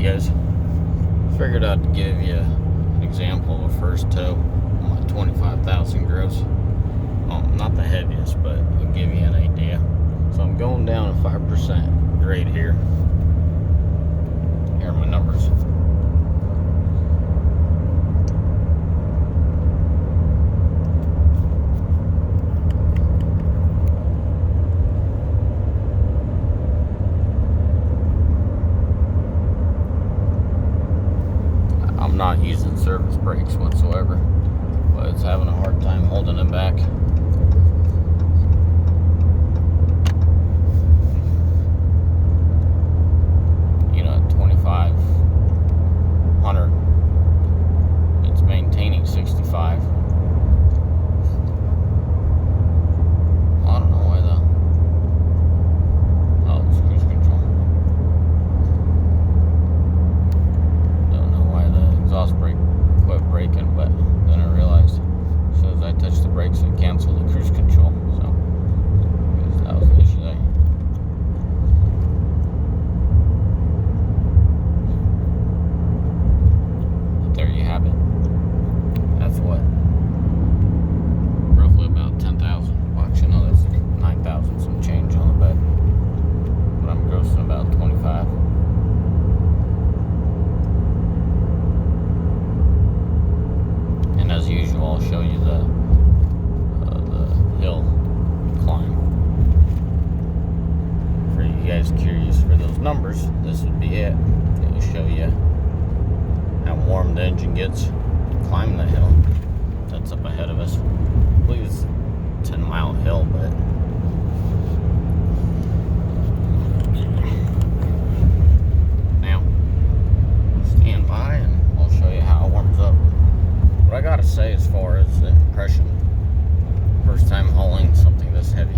guys. Figured I'd give you an example of a first tow on my 25,000 gross. Not the heaviest, but it'll give you an idea. So I'm going down a 5% grade here. Here are my numbers. I'm not using surface brakes whatsoever, but it's having a hard time holding them back. You know, at 2,500, it's maintaining 65. I don't know why though. Oh, it's cruise control. Don't know why the exhaust brake quit braking, but then I realized as soon as I touched the brakes, it canceled the cruise control. So that was the issue there. But there you have it. That's what, roughly about 10,000. Well, actually, no, that's 9,000 some change on the bed. But I'm grossing about 25. And as usual, I'll show you the hill climb. For you guys curious for those numbers, this would be it. It will show you how warm the engine gets climbing the hill that's up ahead of us. I believe it's a 10-mile hill, but now stand by and I'll show you how it warms up. What I gotta say as far as the impression, first time hauling something this heavy,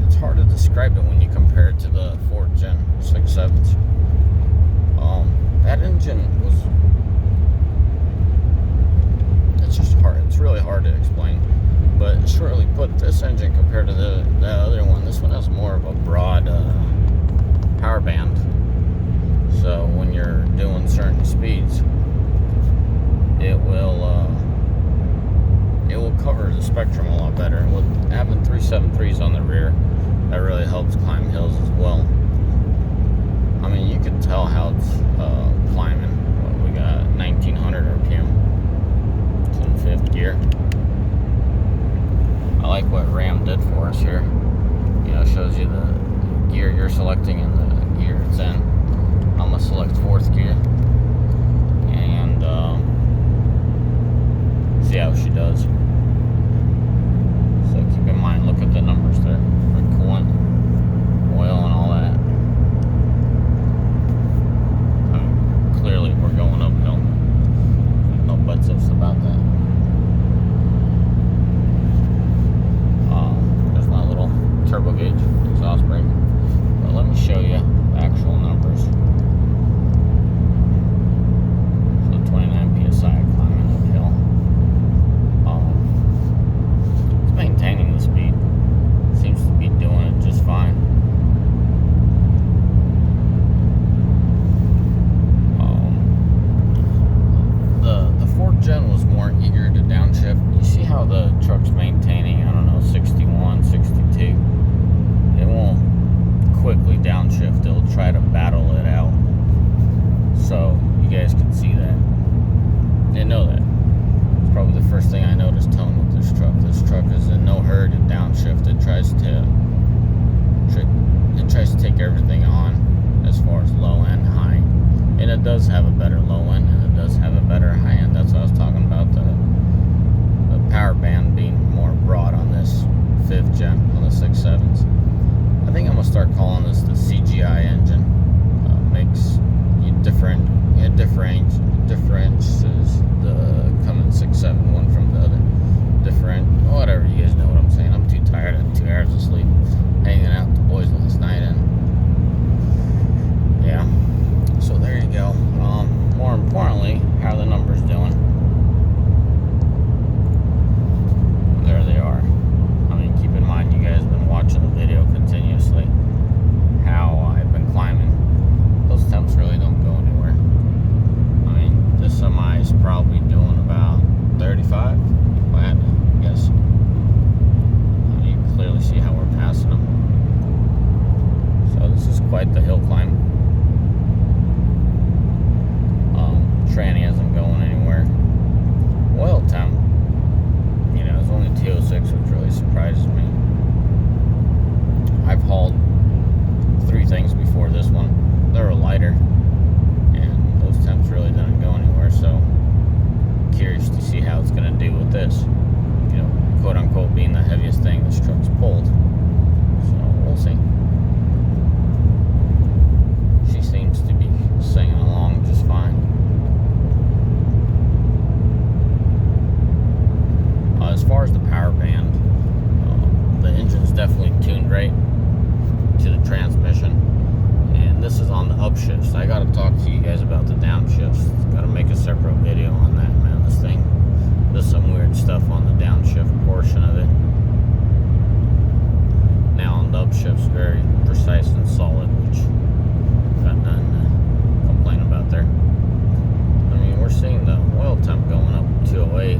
it's hard to describe it when you compare it to the 4th gen 6.7s. That engine was, it's just hard, it's really hard to explain, but shortly put, this engine compared to the other one, this one has more of a broad power band. So when you're doing certain speeds, it will cover the spectrum a lot better. With having 373s on the rear, that really helps climb hills as well. I mean, you can tell how it's climbing. We got 1900 RPM. It's in 5th gear. I like what Ramm did for us here. You know, shows you the gear you're selecting and the gear it's in. I'm gonna select 4th gear and see how she does. So keep in mind, look at the numbers there for coolant, oil, and all that. Clearly, we're going uphill. No buts ifs about that. There's my little turbo gauge exhaust brake. But let me show you the actual numbers. 29 psi climbing uphill. It's maintaining the speed. Seems to be doing it just fine. The 4th gen was more eager to downshift. You see how the truck's maintaining, I don't know, 61, 62. It won't quickly downshift. It'll try to battle it out. So you guys can see that. Didn't know that. It's probably the first thing I noticed towing with this truck. This truck is in no hurry to downshift. It tries to take everything on as far as low end, high. And it does have a better low end and it does have a better high end. That's what I was talking about, the power band being more broad on this 5th gen, on the 6.7s. I think I'm gonna start calling this the CGI engine. Makes you differentiates the Cummins 6.7 one from the other. Whatever, you guys know what I'm saying. I'm too tired. I had 2 hours of sleep hanging out with the boys last night, and yeah. So there you go. More importantly, how are the numbers doing? There they are. I mean, keep in mind, you guys have been watching the video continuously. How quite the hill climb. Tranny isn't going anywhere. Oil temp, it's only 206, which really surprises me. I've hauled 3 things before this one. They were lighter, and those temps really didn't go anywhere, so curious to see how it's going to do with this. Quote unquote being the heaviest thing this truck's pulled. So we'll see. She seems to be singing along just fine. As far as the power band, the engine's definitely tuned right to the transmission, and this is on the upshifts. I gotta talk to you guys about the downshifts. Gotta make a separate video on that, man. There's some weird stuff on the downshift portion of it. Now on the upshift's very precise and solid, which got nothing to complain about there. I mean, we're seeing the oil temp going up 208.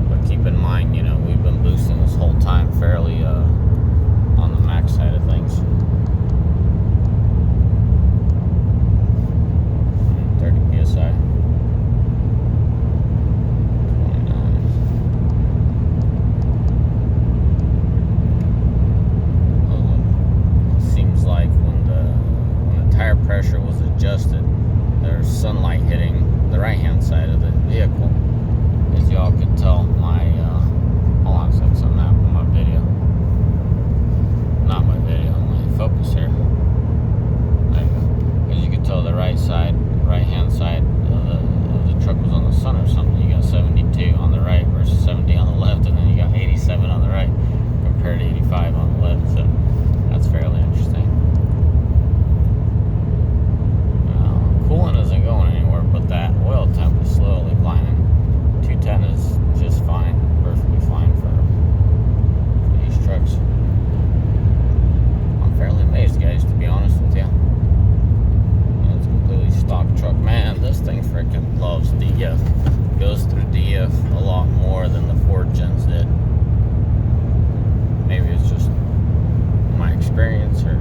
But keep in mind, we've been boosting this whole time fairly on the max side of things. 30 psi. 29. Seems like when the tire pressure was adjusted, there's sunlight hitting the right-hand side of the vehicle. As y'all can tell, hold on a second, something happened with my video. Not my video, my focus here. There you go. As you can tell, the right-hand side of the truck was on the sun or something. You got 72 on the right versus 70 on the left, and then you got 87 on the right compared to 85 on the left. So that's fairly interesting. Coolant isn't going anywhere, but that oil temp is slowly climbing. 210 is just fine, perfectly fine for these trucks. I'm fairly amazed, guys, to be honest with you. It's a completely stock truck. Man, this thing freaking loves DF. Goes through DF a lot more than the Ford gens did. Maybe it's just my experience, or